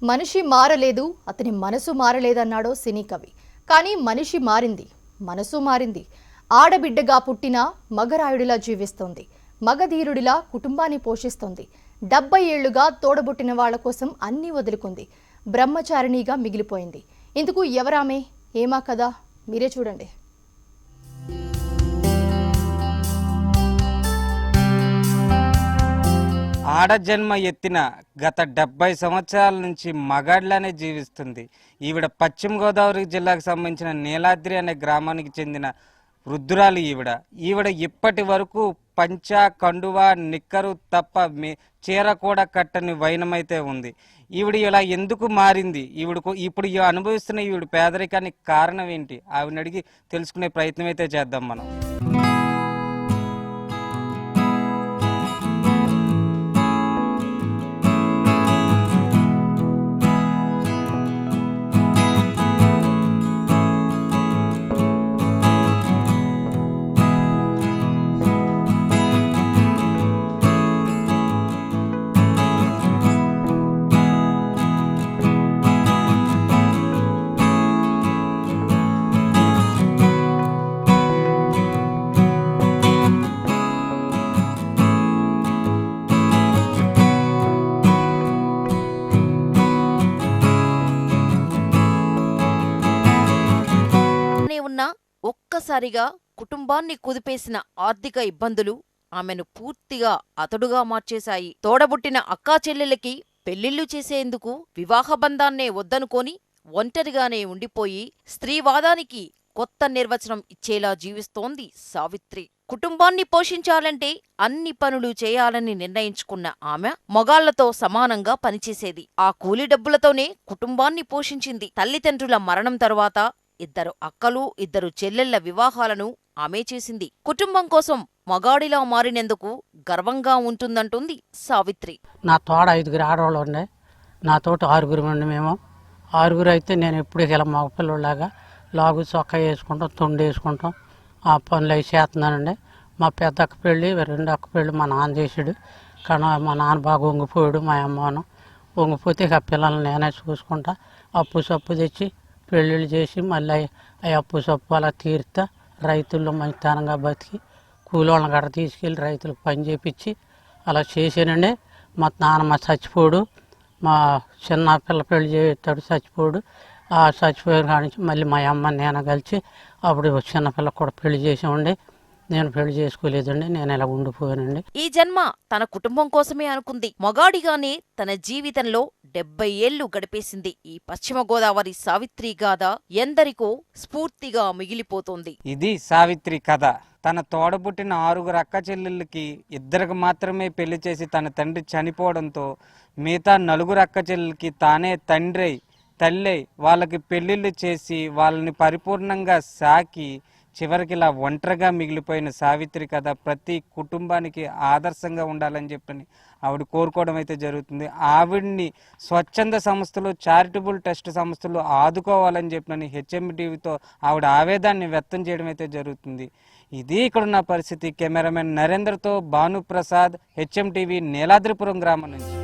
మనిషి మారలేదు, అతని మనసు మారలేదన్నాడో సినీ కవి. కానీ మనిషి మారింది, మనసు మారింది. ఆడబిడ్డగా పుట్టిన మగరాయుడిలా జీవిస్తోంది, మగధీరుడిలా కుటుంబాన్ని పోషిస్తోంది. 70 ఏళ్లుగా తోడబుట్టిన వాళ్ల కోసం అన్నీ వదులుకుంది, బ్రహ్మచారిణిగా మిగిలిపోయింది. ఇందుకు ఎవరామే, ఏమా కదా, మీరే చూడండి. ఆడజన్మ ఎత్తిన గత 70 సంవత్సరాల నుంచి మగాడ్లానే జీవిస్తుంది. ఈవిడ పశ్చిమ గోదావరి జిల్లాకు సంబంధించిన నీలాద్రి అనే గ్రామానికి చెందిన వృద్ధురాలు ఈవిడ ఇప్పటి వరకు పంచా కండువా నిక్కరు తప్ప చీర కూడా కట్టని వైనమైతే ఉంది. ఈవిడ ఇలా ఎందుకు మారింది, ఇప్పుడు అనుభవిస్తున్న ఈవిడ పేదరికానికి కారణం ఏంటి, ఆవిడని అడిగి తెలుసుకునే ప్రయత్నం అయితే చేద్దాం మనం. ఒక్కసారిగా కుటుంబాన్ని కుదిపేసిన ఆర్థిక ఇబ్బందులు ఆమెను పూర్తిగా అతడుగా మార్చేశాయి. తోడబుట్టిన అక్కా చెల్లెలకి పెళ్లిళ్లు చేసేందుకు వివాహ బంధాన్నే వద్దనుకొని ఒంటరిగానే ఉండిపోయి స్త్రీవాదానికి కొత్త నిర్వచనం ఇచ్చేలా జీవిస్తోంది సావిత్రి. కుటుంబాన్ని పోషించాలంటే అన్ని పనులు చేయాలని నిర్ణయించుకున్న ఆమె మగాళ్లతో సమానంగా పనిచేసేది. ఆ కూలి డబ్బులతోనే కుటుంబాన్ని పోషించింది. తల్లిదండ్రుల మరణం తరువాత 2 అక్కలు 2 చెల్లెళ్ల వివాహాలను ఆమె చేసింది. కుటుంబం కోసం మగాడిలా మారినందుకు గర్వంగా ఉంటుందంటుంది సావిత్రి. నా తోడ 5 ఆడవాళ్ళు ఉండే, నాతోటి 6 ఉండి మేము 6 అయితే నేను ఎప్పుడు ఇలా మగపిల్లలాగా లాగు చొక్కా వేసుకుంటాం, తొండి వేసుకుంటాం, ఆ పనులు అవి చేస్తున్నానండి. మా పెద్ద అక్క పెళ్ళి 2 అక్క పెళ్ళి మా నాన్న చేసాడు. కానీ మా నాన్న బాగా వంగిపోయాడు, మా అమ్మను వంగిపోతే ఇక పిల్లల్ని నేనే చూసుకుంటా. అప్పు సప్పు తెచ్చి పెళ్ళిళ్ళు చేసి మళ్ళీ అవి అప్పు సప్పు అలా తీరుతా రైతుల్లో మంచితనంగా బతికి కూలోళ్ళని గడ తీసుకెళ్ళి రైతులకు పని చేపించి అలా చేసానండి. మా నాన్నమ్మ చచ్చిపోడు, మా చిన్న పిల్ల పెళ్లి చేస్తాడు చచ్చిపోడు. ఆ చచ్చిపోయిన కాడి నుంచి మళ్ళీ మా అమ్మ నేను కలిసి అప్పుడు చిన్నపిల్లకు కూడా పెళ్లి చేసామండి. నేను పెళ్లి చేసుకోలేదండి, నేను ఇలా ఉండిపోయానండి. ఈ జన్మ తన కుటుంబం కోసమే అనుకుంది. మగాడిగానే తన జీవితంలో 70 ఏళ్లు గడిపేసింది. ఈ పశ్చిమ గోదావరి సావిత్రి గాథ ఎందరికో స్ఫూర్తిగా మిగిలిపోతోంది. ఇది సావిత్రి కథ. తన తోడబుట్టిన 6 అక్క చెల్లెళ్ళకి 2 మాత్రమే పెళ్లి చేసి తన తండ్రి చనిపోవడంతో మిగతా 4 అక్క చెల్లెలకి తానే తండ్రి తల్లి వాళ్ళకి పెళ్లిళ్ళు చేసి వాళ్ళని పరిపూర్ణంగా సాకి చివరికి ఇలా ఒంటరిగా మిగిలిపోయిన సావిత్రి కథ ప్రతి కుటుంబానికి ఆదర్శంగా ఉండాలని చెప్పని ఆవిడ కోరుకోవడం అయితే జరుగుతుంది. ఆవిడ్ని స్వచ్ఛంద సంస్థలు, చారిటబుల్ ట్రస్ట్ సంస్థలు ఆదుకోవాలని చెప్పని HMTVతో ఆవిడ ఆవేదాన్ని వ్యక్తం చేయడం అయితే జరుగుతుంది. ఇది ఇక్కడున్న పరిస్థితి. కెమెరామెన్ నరేంద్రతో భానుప్రసాద్, HMTV, నీలాద్రిపురం గ్రామం నుంచి.